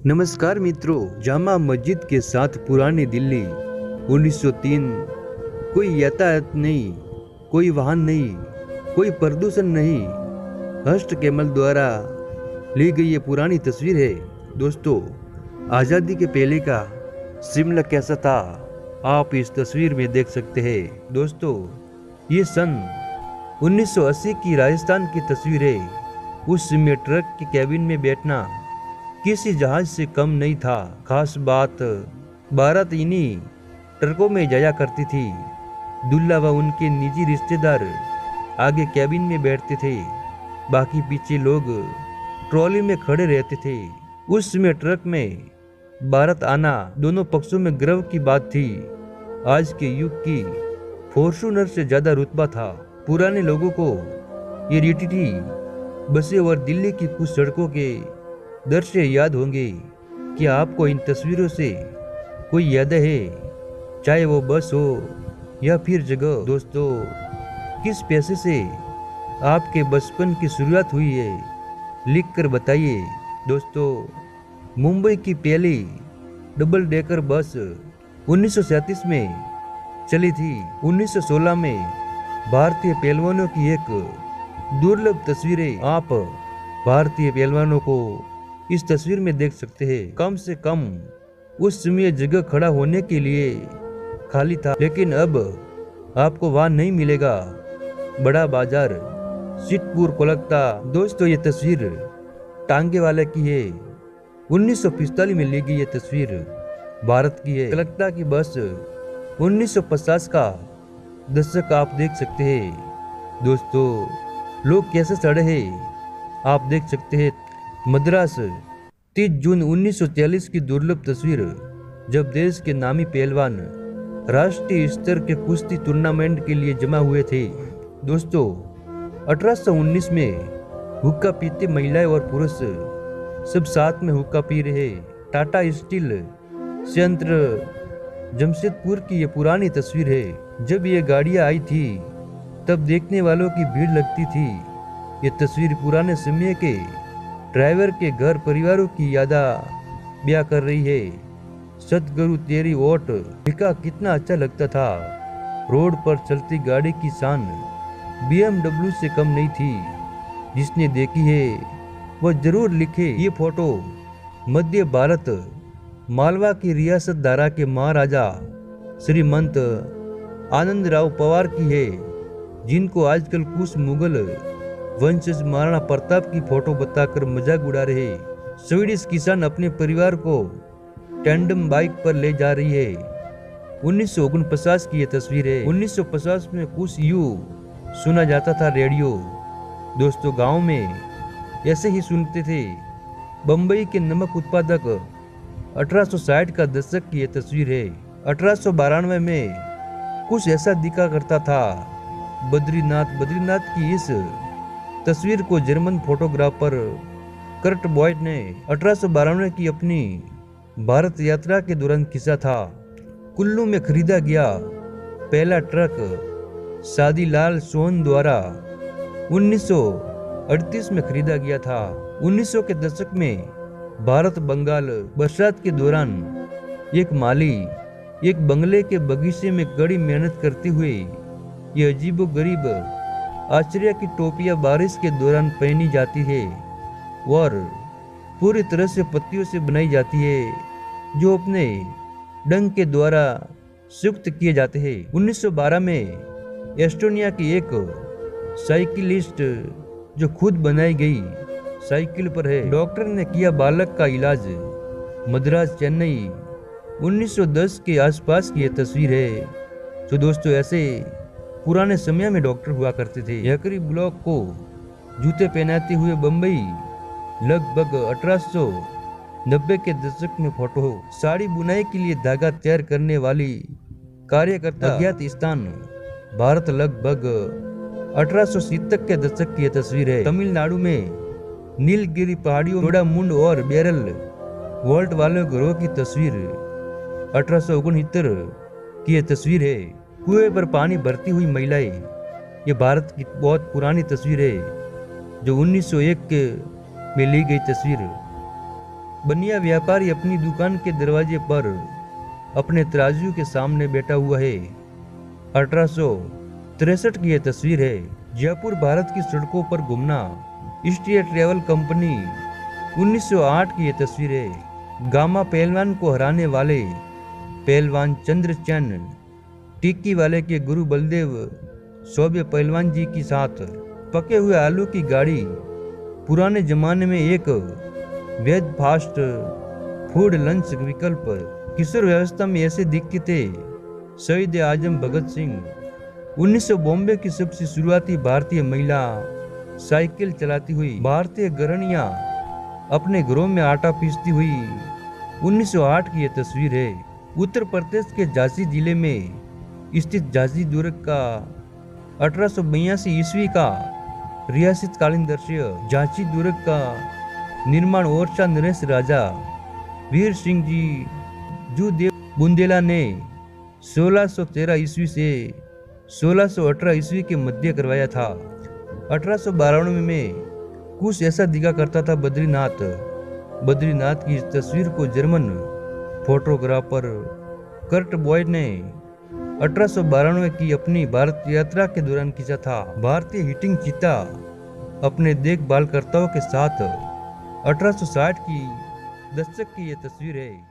नमस्कार मित्रों, जामा मस्जिद के साथ पुरानी दिल्ली 1903। कोई यातायात नहीं, कोई वाहन नहीं, कोई प्रदूषण नहीं। हस्ट कैमल द्वारा ली गई ये पुरानी तस्वीर है। दोस्तों, आज़ादी के पहले का शिमला कैसा था, आप इस तस्वीर में देख सकते हैं। दोस्तों, ये सन 1980 की राजस्थान की तस्वीर है। उस समय ट्रक के कैबिन में बैठना किसी जहाज से कम नहीं था। खास बात, बारात इन्हीं ट्रकों में जाया करती थी। दूल्हा व उनके निजी रिश्तेदार आगे कैबिन में बैठते थे, बाकी पीछे लोग ट्रॉली में खड़े रहते थे। उस समय ट्रक में बारात आना दोनों पक्षों में गर्व की बात थी। आज के युग की फॉर्च्यूनर से ज्यादा रुतबा था। पुराने लोगों को ये रीटीटी बसें और दिल्ली की कुछ सड़कों के दृश्य याद होंगे। क्या आपको इन तस्वीरों से कोई याद है, चाहे वो बस हो या फिर जगह? दोस्तों, किस पैसे से आपके बचपन की शुरुआत हुई है, लिख कर बताइए। दोस्तों, मुंबई की पहली डबल डेकर बस 1937 में चली थी। 1916 में भारतीय पहलवानों की एक दुर्लभ तस्वीरें आप भारतीय पहलवानों को इस तस्वीर में देख सकते हैं। कम से कम उस समय जगह खड़ा होने के लिए खाली था, लेकिन अब आपको वहां नहीं मिलेगा। बड़ा बाजार, सिद्धपुर, कोलकाता। दोस्तों, ये तस्वीर टांगे वाले की है। 1945 में ली गई ये तस्वीर भारत की है। कोलकाता की बस 1950 का दशक आप देख सकते हैं। दोस्तों, लोग कैसे सड़े हैं आप देख सकते हैं। मद्रास 30 जून 1940 की दुर्लभ तस्वीर, जब देश के नामी पहलवान राष्ट्रीय स्तर के कुश्ती टूर्नामेंट के लिए जमा हुए थे। दोस्तों, 1819 में हुक्का पीते महिलाएं और पुरुष सब साथ में हुक्का पी रहे। टाटा स्टील संयंत्र जमशेदपुर की ये पुरानी तस्वीर है। जब ये गाड़ियां आई थी तब देखने वालों की भीड़ लगती थी। ये तस्वीर पुराने समय के ड्राइवर के घर परिवारों की यादा बयां कर रही है। सतगुरु तेरी ओट लिखा कितना अच्छा लगता था। रोड पर चलती गाड़ी की शान BMW से कम नहीं थी। जिसने देखी है वह जरूर लिखे। ये फोटो मध्य भारत मालवा की रियासत दारा के महाराजा श्रीमंत आनंदराव पवार की है, जिनको आजकल कुछ मुगल वंशज महाराणा प्रताप की फोटो बताकर मजाक उड़ा रहे। स्वीडिश किसान अपने परिवार को टैंडम बाइक पर ले जा रही है। 1949 की यह तस्वीर है। 1950 में कुछ यूं सुना जाता था रेडियो। दोस्तों, गांव में ऐसे ही सुनते थे। बम्बई के नमक उत्पादक 1860 का दशक की यह तस्वीर है। 1892 में कुछ ऐसा दिखा करता था। बद्रीनाथ की इस तस्वीर को जर्मन फोटोग्राफर कर्ट बॉयड ने 1892 की अपनी भारत यात्रा के दौरान खींचा था। कुल्लू में खरीदा गया पहला ट्रक शादीलाल सोहन द्वारा 1938 में खरीदा गया था। 1900 के दशक में भारत बंगाल बरसात के दौरान एक माली एक बंगले के बगीचे में कड़ी मेहनत करते हुए ये अजीबोगरीब आश्चर्य की टोपियां बारिश के दौरान पहनी जाती है और पूरी तरह से पत्तियों से बनाई जाती है, जो अपने डंक के द्वारा सुक्त किए जाते हैं। 1912 में एस्टोनिया की एक साइकिलिस्ट जो खुद बनाई गई साइकिल पर है, डॉक्टर ने किया बालक का इलाज। मद्रास, चेन्नई 1910 के आसपास की यह तस्वीर है। तो दोस्तों, ऐसे पुराने समय में डॉक्टर हुआ करते थे। यकरी ब्लॉक को जूते पहनाते हुए बम्बई लगभग 1890 के दशक में फोटो। साड़ी बुनाई के लिए धागा तैयार करने वाली कार्यकर्ता अज्ञात स्थान भारत लगभग 1870 के दशक की यह तस्वीर है। तमिलनाडु में नीलगिरी पहाड़ियों में मुंड और बैरल वोल्ट वाले घरों की तस्वीर 1869 की यह तस्वीर है। कुएं पर पानी भरती हुई महिलाएं, ये भारत की बहुत पुरानी तस्वीर है जो 1901 में ली गई तस्वीर। बनिया व्यापारी अपनी दुकान के दरवाजे पर अपने तराजू के सामने बैठा हुआ है। 1863 की यह तस्वीर है। जयपुर भारत की सड़कों पर घूमना, ईस्ट इंडिया ट्रैवल कंपनी 1908 की यह तस्वीर है। गामा पहलवान को हराने वाले पहलवान चंद्रचैन टिक्की वाले के गुरु बलदेव सौभ्य पहलवान जी के साथ पके हुए आलू की गाड़ी पुराने जमाने में एक वैध फास्ट फूड लंच विकल्प। किशोर व्यवस्था में ऐसे दिखते थे शहीद आजम भगत सिंह। 1900 बॉम्बे की सबसे शुरुआती भारतीय महिला साइकिल चलाती हुई। भारतीय गृहिणियां अपने घरों में आटा पीसती हुई। 1908 की यह तस्वीर है। उत्तर प्रदेश के झांसी जिले में स्थित झांसी दुर्ग का 1882 ईस्वी का रियासत कालीन दृश्य। झांसी दुर्ग का निर्माण ओरछा नरेश राजा वीर सिंह जी जूदेव बुंदेला ने 1613 ईस्वी से 1618 ईस्वी के मध्य करवाया था। 1892 में कुछ ऐसा दिखा करता था बद्रीनाथ। बद्रीनाथ की इस तस्वीर को जर्मन फोटोग्राफर कर्ट बॉयड ने 1892 की अपनी भारत यात्रा के दौरान खींचा था। भारतीय हिटिंग चीता अपने देखभालकर्ताओं के साथ 1860 की दशक की यह तस्वीर है।